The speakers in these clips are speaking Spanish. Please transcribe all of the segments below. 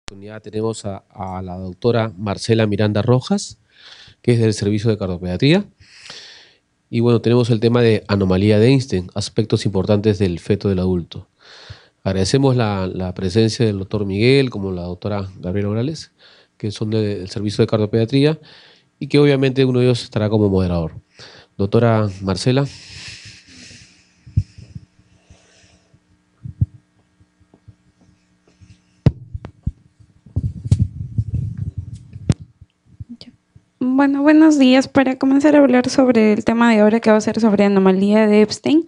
Oportunidad tenemos a la doctora Marcela Miranda Rojas, que es del Servicio de Cardiopediatría. Y bueno, tenemos el tema de anomalía de Einstein, aspectos importantes del feto del adulto. Agradecemos la presencia del doctor Miguel, como la doctora Gabriela Morales, que son del Servicio de Cardiopediatría, y que obviamente uno de ellos estará como moderador. Doctora Marcela. Bueno, buenos días. Para comenzar a hablar sobre el tema de ahora, que va a ser sobre anomalía de Epstein.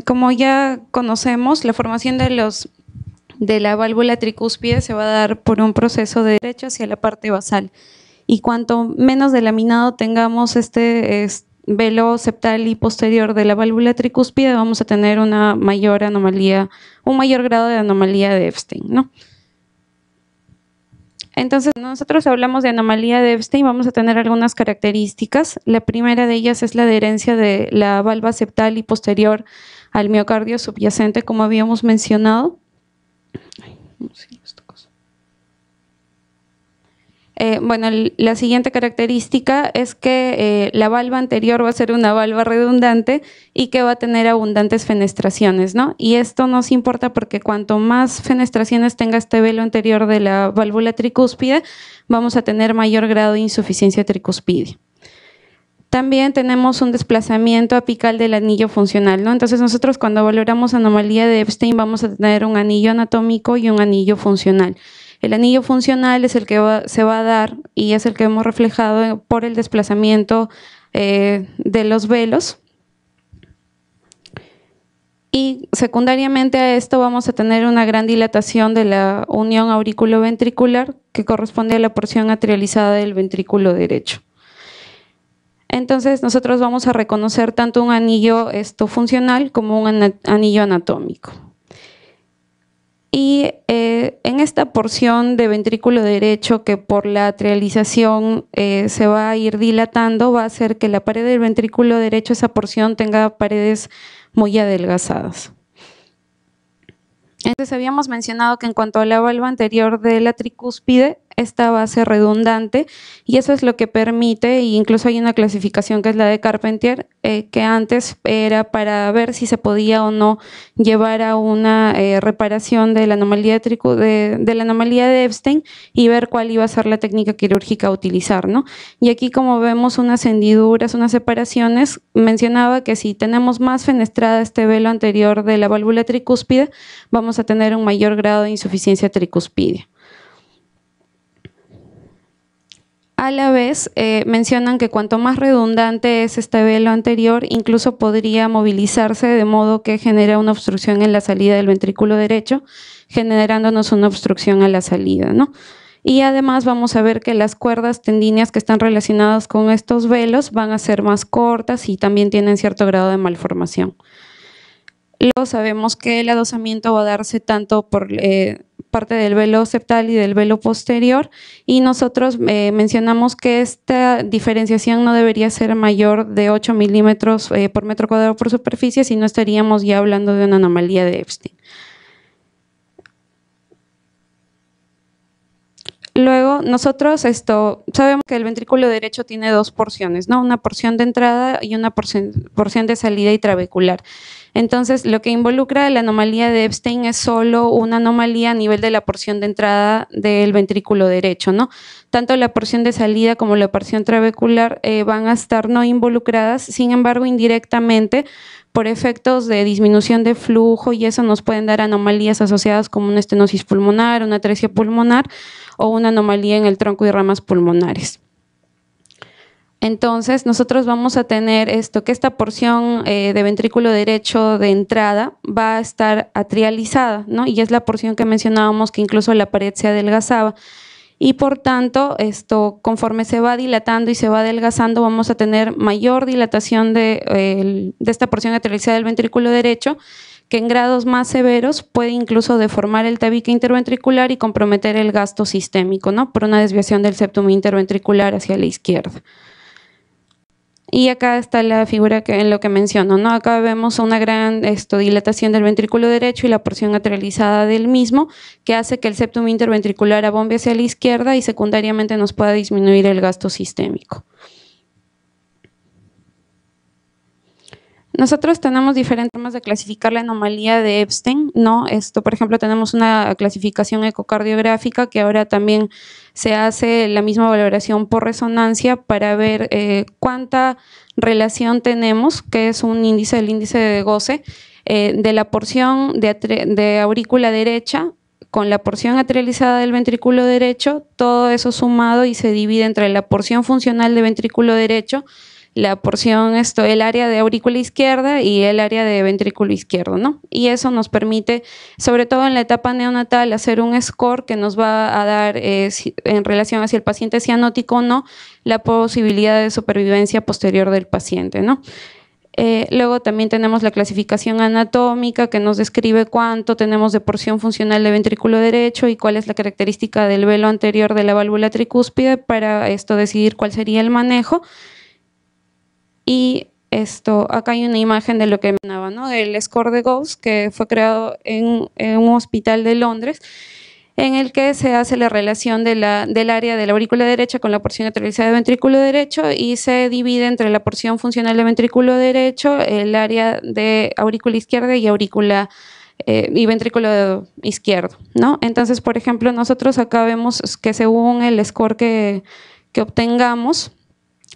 Como ya conocemos, la formación de la válvula tricúspide se va a dar por un proceso de derecho hacia la parte basal. Y cuanto menos delaminado tengamos este velo septal y posterior de la válvula tricúspide, vamos a tener una mayor anomalía, un mayor grado de anomalía de Epstein, ¿no? Entonces, nosotros hablamos de anomalía de Epstein, vamos a tener algunas características. La primera de ellas es la adherencia de la valva septal y posterior al miocardio subyacente, como habíamos mencionado. Bueno, la siguiente característica es que la valva anterior va a ser una valva redundante y que va a tener abundantes fenestraciones, ¿no? Y esto nos importa porque cuanto más fenestraciones tenga este velo anterior de la válvula tricúspide, vamos a tener mayor grado de insuficiencia tricuspidea. También tenemos un desplazamiento apical del anillo funcional, ¿no? Entonces nosotros cuando valoramos anomalía de Epstein vamos a tener un anillo anatómico y un anillo funcional. El anillo funcional es el que se va a dar y es el que hemos reflejado por el desplazamiento de los velos. Y secundariamente a esto vamos a tener una gran dilatación de la unión auriculoventricular que corresponde a la porción atrializada del ventrículo derecho. Entonces nosotros vamos a reconocer tanto un anillo funcional como un anillo anatómico. Y en esta porción de ventrículo derecho que por la atrialización se va a ir dilatando, va a hacer que la pared del ventrículo derecho, esa porción, tenga paredes muy adelgazadas. Entonces habíamos mencionado que en cuanto a la valva anterior de la tricúspide, esta va a ser redundante y eso es lo que permite, e incluso hay una clasificación que es la de Carpentier, que antes era para ver si se podía o no llevar a una reparación de la anomalía de Epstein y ver cuál iba a ser la técnica quirúrgica a utilizar, ¿no? Y aquí, como vemos unas hendiduras, unas separaciones, mencionaba que si tenemos más fenestrada este velo anterior de la válvula tricúspide, vamos a tener un mayor grado de insuficiencia tricuspidea. A la vez, mencionan que cuanto más redundante es este velo anterior, incluso podría movilizarse de modo que genera una obstrucción en la salida del ventrículo derecho, generándonos una obstrucción a la salida, ¿no? Y además vamos a ver que las cuerdas tendíneas que están relacionadas con estos velos van a ser más cortas y también tienen cierto grado de malformación. Luego sabemos que el adosamiento va a darse tanto por parte del velo septal y del velo posterior y nosotros mencionamos que esta diferenciación no debería ser mayor de 8 milímetros por metro cuadrado por superficie, si no estaríamos ya hablando de una anomalía de Epstein. Luego, nosotros sabemos que el ventrículo derecho tiene dos porciones, ¿no? Una porción de entrada y una porción de salida intravehicular. Entonces, lo que involucra la anomalía de Epstein es solo una anomalía a nivel de la porción de entrada del ventrículo derecho, ¿no? Tanto la porción de salida como la porción intravehicular van a estar no involucradas, sin embargo, indirectamente, por efectos de disminución de flujo, y eso nos pueden dar anomalías asociadas como una estenosis pulmonar, una atresia pulmonar o una anomalía en el tronco y ramas pulmonares. Entonces, nosotros vamos a tener que esta porción de ventrículo derecho de entrada va a estar atrializada, ¿no? Y es la porción que mencionábamos que incluso la pared se adelgazaba. Y por tanto, conforme se va dilatando y se va adelgazando, vamos a tener mayor dilatación de esta porción atrializada del ventrículo derecho, que en grados más severos puede incluso deformar el tabique interventricular y comprometer el gasto sistémico, ¿no? Por una desviación del septum interventricular hacia la izquierda. Y acá está la figura en lo que menciono, ¿no? Acá vemos una gran dilatación del ventrículo derecho y la porción atrializada del mismo, que hace que el septum interventricular abombe hacia la izquierda y secundariamente nos pueda disminuir el gasto sistémico. Nosotros tenemos diferentes formas de clasificar la anomalía de Epstein, ¿no? Por ejemplo, tenemos una clasificación ecocardiográfica que ahora también se hace la misma valoración por resonancia para ver cuánta relación tenemos, que es un índice, el índice de goce, de la porción de aurícula derecha con la porción atrializada del ventrículo derecho, todo eso sumado y se divide entre la porción funcional de ventrículo derecho, la porción, el área de aurícula izquierda y el área de ventrículo izquierdo, ¿no? Y eso nos permite, sobre todo en la etapa neonatal, hacer un score que nos va a dar, en relación a si el paciente es cianótico o no, la posibilidad de supervivencia posterior del paciente, ¿no? Luego también tenemos la clasificación anatómica que nos describe cuánto tenemos de porción funcional de ventrículo derecho y cuál es la característica del velo anterior de la válvula tricúspide para decidir cuál sería el manejo. Y acá hay una imagen de lo que mencionaba, ¿no? El score de Gauss, que fue creado en un hospital de Londres, en el que se hace la relación del área de la aurícula derecha con la porción atrializada de ventrículo derecho y se divide entre la porción funcional de ventrículo derecho, el área de aurícula izquierda y aurícula y ventrículo izquierdo, ¿no? Entonces, por ejemplo, nosotros acá vemos que según el score que obtengamos,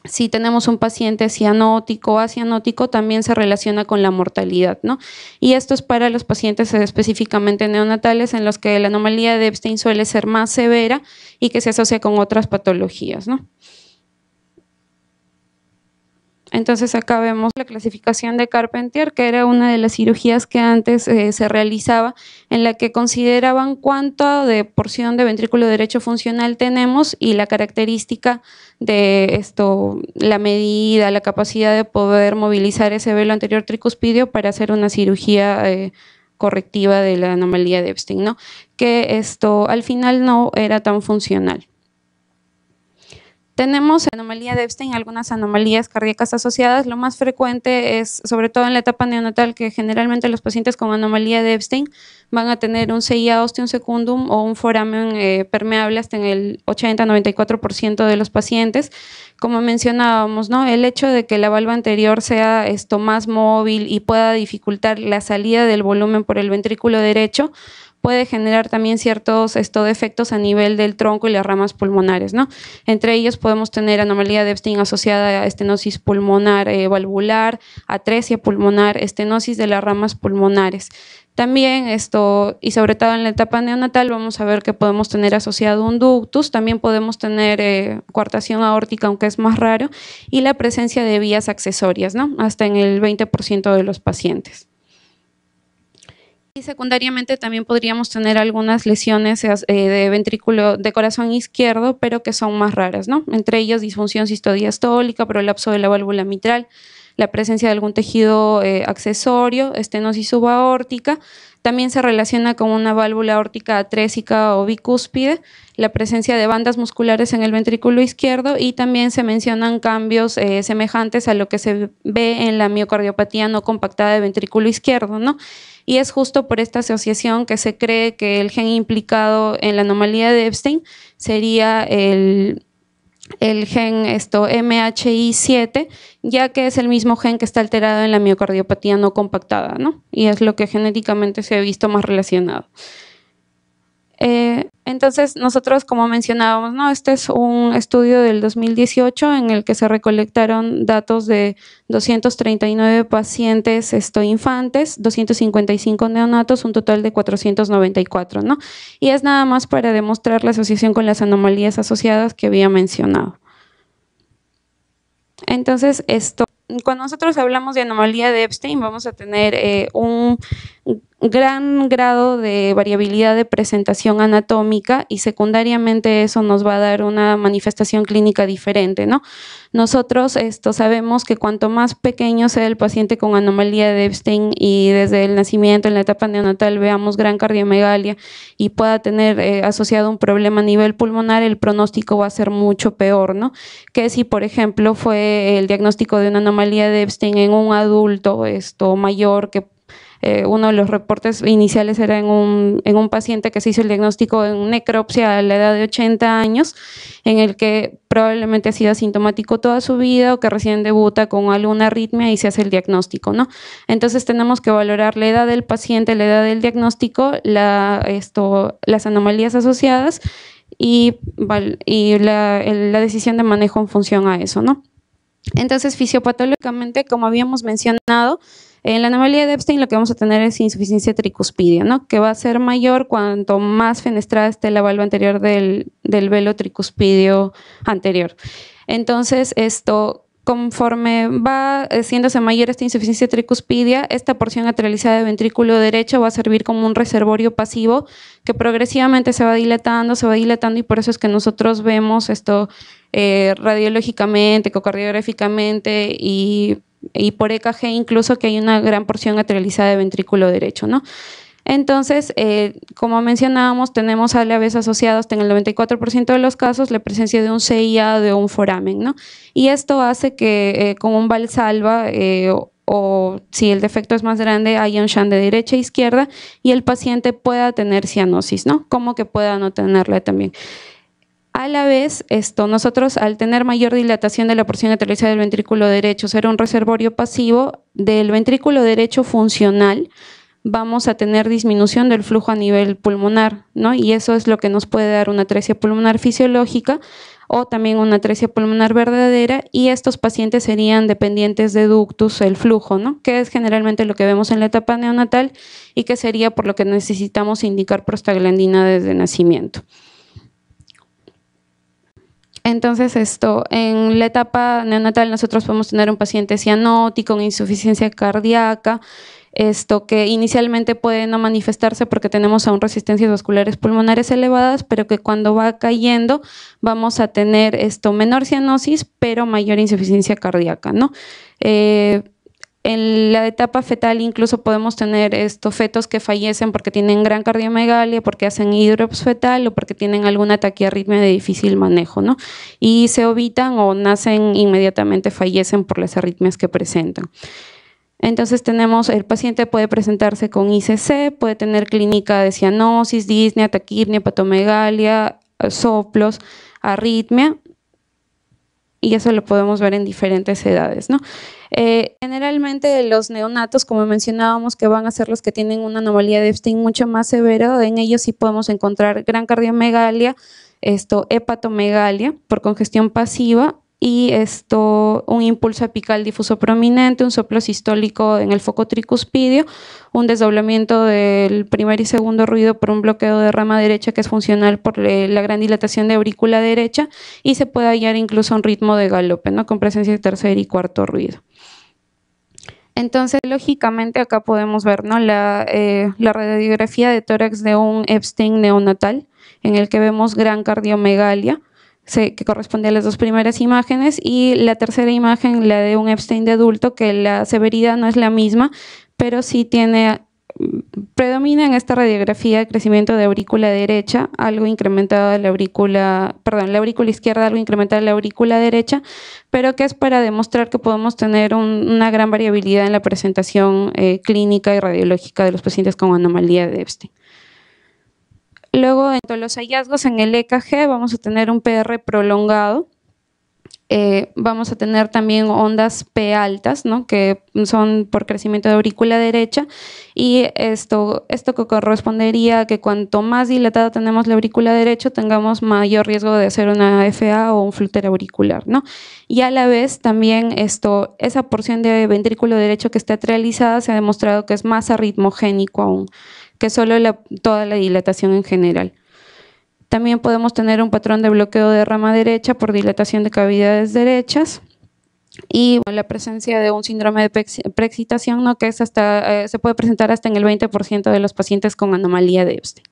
si tenemos un paciente cianótico o acianótico, también se relaciona con la mortalidad, ¿no? Y esto es para los pacientes específicamente neonatales en los que la anomalía de Epstein suele ser más severa y que se asocia con otras patologías, ¿no? Entonces acá vemos la clasificación de Carpentier, que era una de las cirugías que antes se realizaba, en la que consideraban cuánto de porción de ventrículo derecho funcional tenemos y la característica de la medida, la capacidad de poder movilizar ese velo anterior tricuspidio para hacer una cirugía correctiva de la anomalía de Epstein, ¿no? Que al final no era tan funcional. Tenemos anomalía de Epstein, algunas anomalías cardíacas asociadas. Lo más frecuente es, sobre todo en la etapa neonatal, que generalmente los pacientes con anomalía de Epstein van a tener un CIA ostium secundum o un foramen permeable hasta en el 80-94% de los pacientes. Como mencionábamos, ¿no? El hecho de que la valva anterior sea más móvil y pueda dificultar la salida del volumen por el ventrículo derecho puede generar también ciertos defectos a nivel del tronco y las ramas pulmonares, ¿no? Entre ellos podemos tener anomalía de Epstein asociada a estenosis pulmonar valvular, atresia pulmonar, estenosis de las ramas pulmonares. También y sobre todo en la etapa neonatal, vamos a ver que podemos tener asociado un ductus, también podemos tener coartación aórtica, aunque es más raro, y la presencia de vías accesorias, ¿no? Hasta en el 20% de los pacientes. Y secundariamente también podríamos tener algunas lesiones de ventrículo de corazón izquierdo, pero que son más raras, ¿no? Entre ellos disfunción sistodiastólica, prolapso de la válvula mitral, la presencia de algún tejido accesorio, estenosis subaórtica. También se relaciona con una válvula aórtica atrésica o bicúspide, la presencia de bandas musculares en el ventrículo izquierdo y también se mencionan cambios semejantes a lo que se ve en la miocardiopatía no compactada de ventrículo izquierdo, ¿no? Y es justo por esta asociación que se cree que el gen implicado en la anomalía de Epstein sería el gen MHI7, ya que es el mismo gen que está alterado en la miocardiopatía no compactada, ¿no? Y es lo que genéticamente se ha visto más relacionado. Entonces, nosotros, como mencionábamos, ¿no? Este es un estudio del 2018 en el que se recolectaron datos de 239 pacientes infantes, 255 neonatos, un total de 494, ¿no? Y es nada más para demostrar la asociación con las anomalías asociadas que había mencionado. Entonces, cuando nosotros hablamos de anomalía de Epstein, vamos a tener gran grado de variabilidad de presentación anatómica y secundariamente eso nos va a dar una manifestación clínica diferente, ¿no? Nosotros sabemos que cuanto más pequeño sea el paciente con anomalía de Epstein y desde el nacimiento, en la etapa neonatal, veamos gran cardiomegalia y pueda tener asociado un problema a nivel pulmonar, el pronóstico va a ser mucho peor, ¿no? Que si, por ejemplo, fue el diagnóstico de una anomalía de Epstein en un adulto mayor que uno de los reportes iniciales era en un paciente que se hizo el diagnóstico en necropsia a la edad de 80 años, en el que probablemente ha sido asintomático toda su vida o que recién debuta con alguna arritmia y se hace el diagnóstico, ¿no? Entonces tenemos que valorar la edad del paciente, la edad del diagnóstico, las anomalías asociadas y la decisión de manejo en función a eso, ¿no? Entonces, fisiopatológicamente, como habíamos mencionado, en la anomalía de Epstein lo que vamos a tener es insuficiencia tricuspidia, ¿no? Que va a ser mayor cuanto más fenestrada esté la valva anterior del velo tricuspidio anterior. Entonces, conforme va haciéndose mayor esta insuficiencia tricuspidia, esta porción atrializada del ventrículo derecho va a servir como un reservorio pasivo que progresivamente se va dilatando y por eso es que nosotros vemos radiológicamente, ecocardiográficamente y por EKG incluso que hay una gran porción atrializada de ventrículo derecho, ¿no? Entonces, como mencionábamos, tenemos a la vez asociados en el 94% de los casos la presencia de un CIA o de un foramen, ¿no? Y esto hace que con un valsalva o si el defecto es más grande, haya un shunt de derecha e izquierda y el paciente pueda tener cianosis, ¿no? Como que pueda no tenerla también. A la vez, nosotros al tener mayor dilatación de la porción atrializada del ventrículo derecho, ser un reservorio pasivo del ventrículo derecho funcional, vamos a tener disminución del flujo a nivel pulmonar, ¿no? Y eso es lo que nos puede dar una atresia pulmonar fisiológica o también una atresia pulmonar verdadera y estos pacientes serían dependientes de ductus, el flujo, ¿no? Que es generalmente lo que vemos en la etapa neonatal y que sería por lo que necesitamos indicar prostaglandina desde nacimiento. Entonces, en la etapa neonatal nosotros podemos tener un paciente cianótico con insuficiencia cardíaca, que inicialmente puede no manifestarse porque tenemos aún resistencias vasculares pulmonares elevadas, pero que cuando va cayendo vamos a tener menor cianosis, pero mayor insuficiencia cardíaca, ¿no? En la etapa fetal incluso podemos tener fetos que fallecen porque tienen gran cardiomegalia, porque hacen hidrops fetal o porque tienen alguna taquiarritmia de difícil manejo, ¿no? Y se ovitan o nacen inmediatamente, fallecen por las arritmias que presentan. Entonces el paciente puede presentarse con ICC, puede tener clínica de cianosis, disnea, taquipnea, hepatomegalia, soplos, arritmia, y eso lo podemos ver en diferentes edades, ¿no? Generalmente los neonatos, como mencionábamos, que van a ser los que tienen una anomalía de Epstein mucho más severa, en ellos sí podemos encontrar gran cardiomegalia, hepatomegalia por congestión pasiva y un impulso apical difuso prominente, un soplo sistólico en el foco tricuspidio, un desdoblamiento del primer y segundo ruido por un bloqueo de rama derecha que es funcional por la gran dilatación de aurícula derecha y se puede hallar incluso un ritmo de galope, ¿no? Con presencia de tercer y cuarto ruido. Entonces, lógicamente acá podemos ver, ¿no? la radiografía de tórax de un Epstein neonatal en el que vemos gran cardiomegalia, que corresponde a las dos primeras imágenes, y la tercera imagen, la de un Epstein de adulto, que la severidad no es la misma, pero sí predomina en esta radiografía el crecimiento de aurícula derecha, algo incrementado de la aurícula izquierda, algo incrementada de la aurícula derecha, pero que es para demostrar que podemos tener una gran variabilidad en la presentación clínica y radiológica de los pacientes con anomalía de Epstein. Luego, entre los hallazgos en el EKG, vamos a tener un PR prolongado. Vamos a tener también ondas P altas, ¿no? Que son por crecimiento de aurícula derecha y esto que correspondería a que cuanto más dilatada tenemos la aurícula derecha, tengamos mayor riesgo de hacer una FA o un flúter auricular, ¿no? Y a la vez también esa porción de ventrículo derecho que está atrializada se ha demostrado que es más arritmogénico aún que solo toda la dilatación en general. También podemos tener un patrón de bloqueo de rama derecha por dilatación de cavidades derechas y la presencia de un síndrome de preexcitación, ¿no? Que es se puede presentar hasta en el 20% de los pacientes con anomalía de Epstein.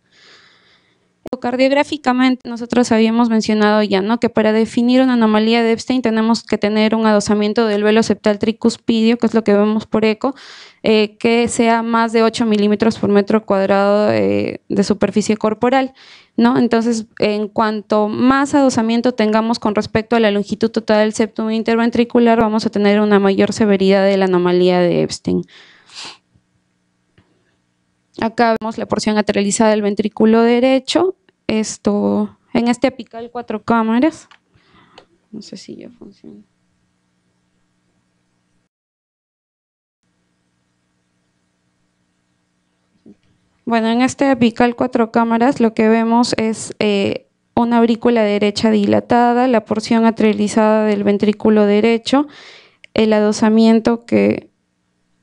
Cardiográficamente, nosotros habíamos mencionado ya, ¿no? Que para definir una anomalía de Epstein tenemos que tener un adosamiento del velo septal tricuspidio, que es lo que vemos por eco, que sea más de 8 milímetros por metro cuadrado de superficie corporal, ¿no? Entonces, en cuanto más adosamiento tengamos con respecto a la longitud total del septum interventricular, vamos a tener una mayor severidad de la anomalía de Epstein. Acá vemos la porción ateralizada del ventrículo derecho. En este apical 4 cámaras. No sé si ya funciona. Bueno, en este apical 4 cámaras lo que vemos es una aurícula derecha dilatada, la porción ateralizada del ventrículo derecho, el adosamiento que…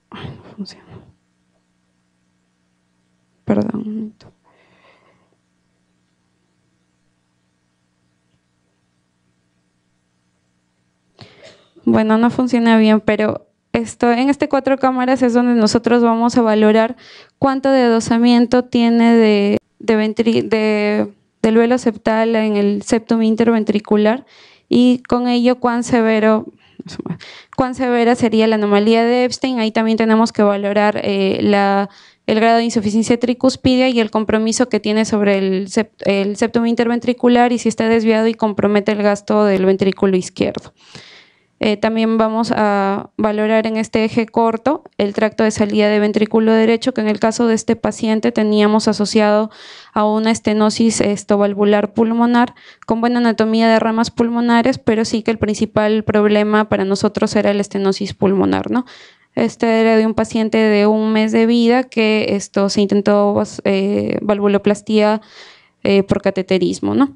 Ay, no funciona. Perdón, un momento. Bueno, no funciona bien, pero en este 4 cámaras es donde nosotros vamos a valorar cuánto de adosamiento tiene del velo septal en el septum interventricular y con ello cuán severa sería la anomalía de Epstein. Ahí también tenemos que valorar el grado de insuficiencia tricuspidia y el compromiso que tiene sobre el septum interventricular y si está desviado y compromete el gasto del ventrículo izquierdo. También vamos a valorar en este eje corto el tracto de salida de ventrículo derecho, que en el caso de este paciente teníamos asociado a una estenosis valvular pulmonar con buena anatomía de ramas pulmonares, pero sí que el principal problema para nosotros era la estenosis pulmonar, ¿no? Este era de un paciente de 1 mes de vida que se intentó valvuloplastía por cateterismo, ¿no?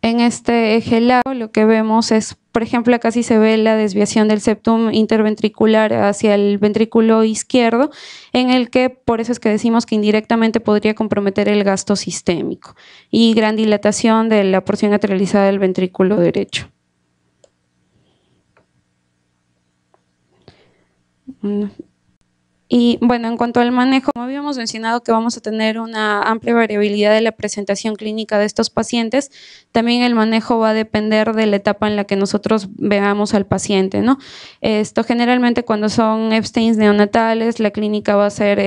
En este eje largo lo que vemos es, por ejemplo, acá sí se ve la desviación del septum interventricular hacia el ventrículo izquierdo, en el que por eso es que decimos que indirectamente podría comprometer el gasto sistémico y gran dilatación de la porción ateralizada del ventrículo derecho. Y bueno, en cuanto al manejo, como habíamos mencionado que vamos a tener una amplia variabilidad de la presentación clínica de estos pacientes, también el manejo va a depender de la etapa en la que nosotros veamos al paciente, ¿no? Generalmente cuando son Epsteins neonatales, la clínica va a ser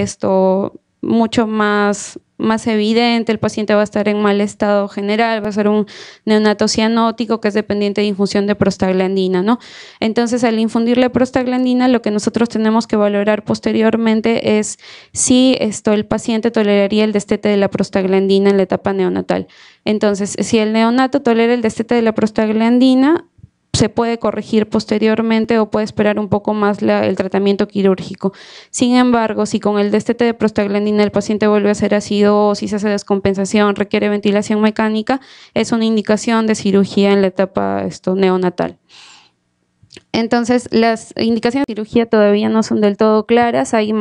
mucho más evidente, el paciente va a estar en mal estado general, va a ser un neonato cianótico que es dependiente de infusión de prostaglandina, ¿no? Entonces, al infundirle prostaglandina, lo que nosotros tenemos que valorar posteriormente es si el paciente toleraría el destete de la prostaglandina en la etapa neonatal. Entonces, si el neonato tolera el destete de la prostaglandina, se puede corregir posteriormente o puede esperar un poco más el tratamiento quirúrgico. Sin embargo, si con el destete de prostaglandina el paciente vuelve a hacer acidosis, hace descompensación, requiere ventilación mecánica, es una indicación de cirugía en la etapa neonatal. Entonces, las indicaciones de cirugía todavía no son del todo claras, hay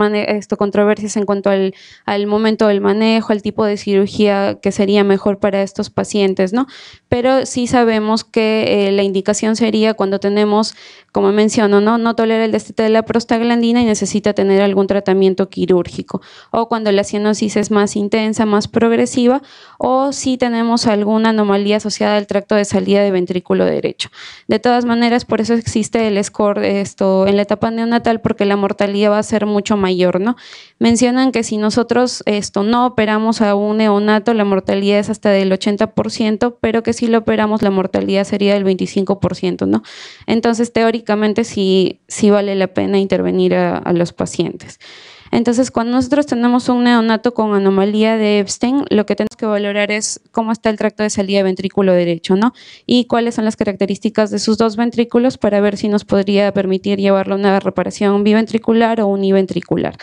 controversias en cuanto al momento del manejo, al tipo de cirugía que sería mejor para estos pacientes, ¿no? Pero sí sabemos que la indicación sería cuando tenemos, como menciono, no tolera el destete de la prostaglandina y necesita tener algún tratamiento quirúrgico, o cuando la cianosis es más intensa, más progresiva, o si tenemos alguna anomalía asociada al tracto de salida de ventrículo derecho. De todas maneras, por eso existe el score en la etapa neonatal, porque la mortalidad va a ser mucho mayor, ¿no? Mencionan que si nosotros no operamos a un neonato, la mortalidad es hasta del 80%, pero que si lo operamos, la mortalidad sería del 25%, ¿no? Entonces, teóricamente sí vale la pena intervenir a los pacientes. Entonces, cuando nosotros tenemos un neonato con anomalía de Epstein, lo que tenemos que valorar es cómo está el tracto de salida de ventrículo derecho, ¿no? Y cuáles son las características de sus dos ventrículos para ver si nos podría permitir llevarlo a una reparación biventricular o univentricular.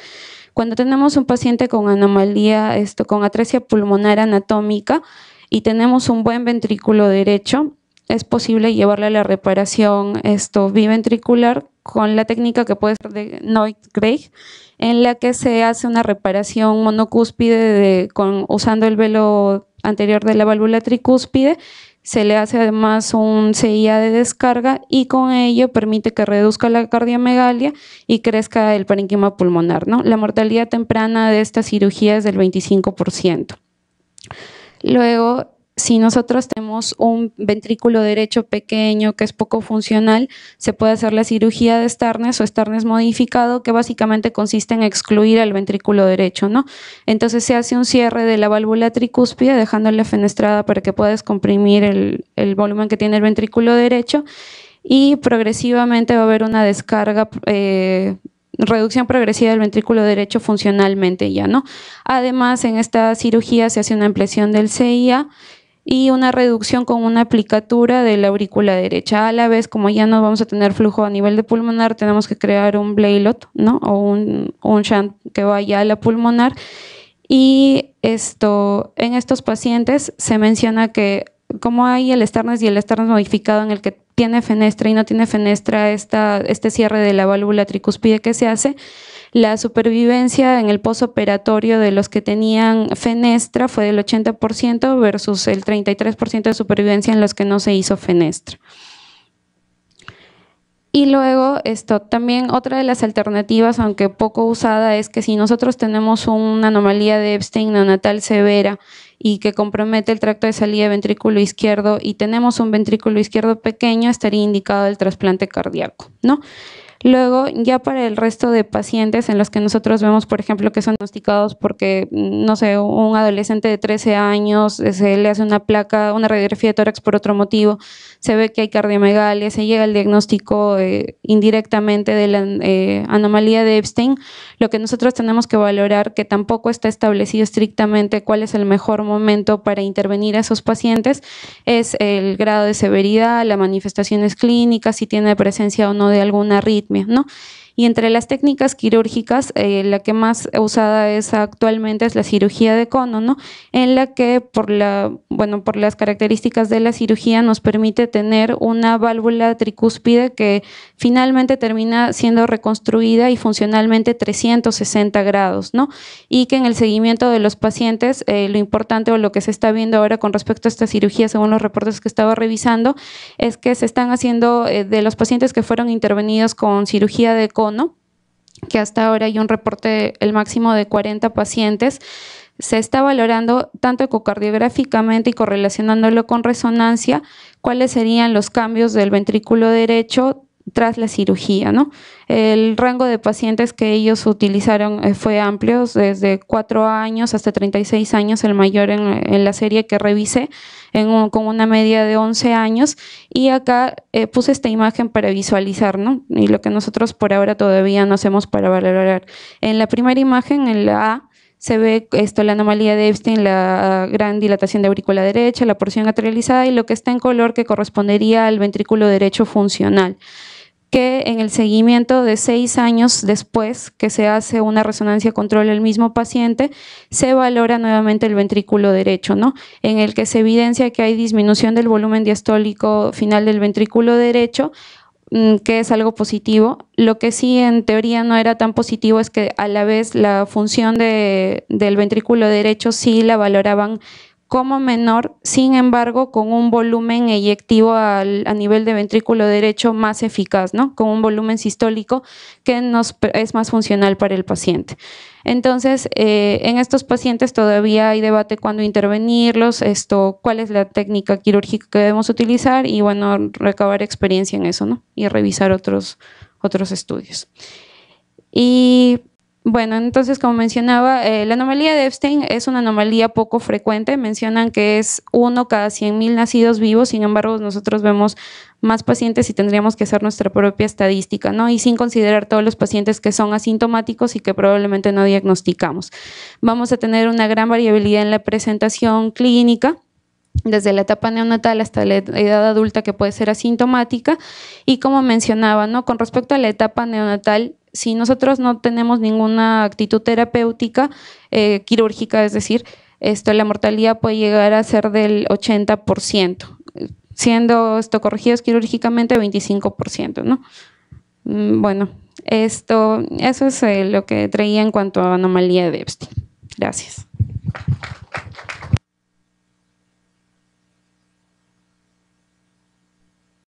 Cuando tenemos un paciente con anomalía, con atresia pulmonar anatómica y tenemos un buen ventrículo derecho, es posible llevarle a la reparación biventricular con la técnica que puede ser de Noyd-Greg, en la que se hace una reparación monocúspide usando el velo anterior de la válvula tricúspide. se le hace además un CIA de descarga y con ello permite que reduzca la cardiomegalia y crezca el parénquima pulmonar, ¿no? La mortalidad temprana de esta cirugía es del 25%. Luego, si nosotros tenemos un ventrículo derecho pequeño que es poco funcional, se puede hacer la cirugía de Starnes o Starnes modificado, que básicamente consiste en excluir el ventrículo derecho, ¿no? Entonces se hace un cierre de la válvula tricúspide dejándola fenestrada para que pueda descomprimir el volumen que tiene el ventrículo derecho y progresivamente va a haber una descarga, reducción progresiva del ventrículo derecho funcionalmente ya, ¿no? Además, en esta cirugía se hace una ampliación del CIA y una reducción con una aplicatura de la aurícula derecha. A la vez, como ya no vamos a tener flujo a nivel de pulmonar, tenemos que crear un Bleylock, ¿no? O un shunt que vaya a la pulmonar. Y en estos pacientes se menciona que como hay el Starnes y el Starnes modificado en el que tiene fenestra y no tiene fenestra este cierre de la válvula tricúspide que se hace, la supervivencia en el posoperatorio de los que tenían fenestra fue del 80% versus el 33% de supervivencia en los que no se hizo fenestra. Y luego también otra de las alternativas, aunque poco usada, es que si nosotros tenemos una anomalía de Epstein neonatal severa y que compromete el tracto de salida de ventrículo izquierdo y tenemos un ventrículo izquierdo pequeño, estaría indicado el trasplante cardíaco, ¿no? Luego, ya para el resto de pacientes en los que nosotros vemos, por ejemplo, que son diagnosticados porque, no sé, un adolescente de 13 años, se le hace una placa, una radiografía de tórax por otro motivo, se ve que hay cardiomegalia, se llega al diagnóstico indirectamente de la anomalía de Epstein, lo que nosotros tenemos que valorar, que tampoco está establecido estrictamente cuál es el mejor momento para intervenir a esos pacientes, es el grado de severidad, las manifestaciones clínicas, si tiene presencia o no de alguna arritmia, ¿no? Y entre las técnicas quirúrgicas, la que más usada es actualmente es la cirugía de cono, ¿no? En la que por las características de la cirugía nos permite tener una válvula tricúspide que finalmente termina siendo reconstruida y funcionalmente 360 grados, ¿no? Y que en el seguimiento de los pacientes, lo importante o lo que se está viendo ahora con respecto a esta cirugía, según los reportes que estaba revisando, es que se están haciendo de los pacientes que fueron intervenidos con cirugía de cono, que hasta ahora hay un reporte, el máximo de 40 pacientes, se está valorando tanto ecocardiográficamente y correlacionándolo con resonancia, cuáles serían los cambios del ventrículo derecho tras la cirugía, ¿no? El rango de pacientes que ellos utilizaron fue amplio, desde 4 años hasta 36 años, el mayor en la serie que revisé, con una media de 11 años, y acá puse esta imagen para visualizar, ¿no? Y lo que nosotros por ahora todavía no hacemos para valorar. En la primera imagen, en la A, se ve la anomalía de Epstein, la gran dilatación de aurícula derecha, la porción atrializada y lo que está en color que correspondería al ventrículo derecho funcional, que en el seguimiento de 6 años después que se hace una resonancia control del mismo paciente, se valora nuevamente el ventrículo derecho, ¿no? En el que se evidencia que hay disminución del volumen diastólico final del ventrículo derecho, que es algo positivo. Lo que sí en teoría no era tan positivo es que a la vez la función del ventrículo derecho sí la valoraban como menor, sin embargo, con un volumen eyectivo a nivel de ventrículo derecho más eficaz, ¿no? Con un volumen sistólico que es más funcional para el paciente. Entonces, en estos pacientes todavía hay debate cuándo intervenirlos, cuál es la técnica quirúrgica que debemos utilizar y, bueno, recabar experiencia en eso, ¿no? Y revisar otros estudios. Y bueno, entonces, como mencionaba, la anomalía de Epstein es una anomalía poco frecuente. Mencionan que es 1 cada 100,000 nacidos vivos, sin embargo, nosotros vemos más pacientes y tendríamos que hacer nuestra propia estadística, ¿no? Y sin considerar todos los pacientes que son asintomáticos y que probablemente no diagnosticamos. Vamos a tener una gran variabilidad en la presentación clínica, desde la etapa neonatal hasta la edad adulta, que puede ser asintomática. Y como mencionaba, ¿no? Con respecto a la etapa neonatal, si nosotros no tenemos ninguna actitud terapéutica quirúrgica, es decir, la mortalidad puede llegar a ser del 80%, siendo corregidos quirúrgicamente 25%, ¿no? Bueno, eso es lo que traía en cuanto a anomalía de Epstein. Gracias.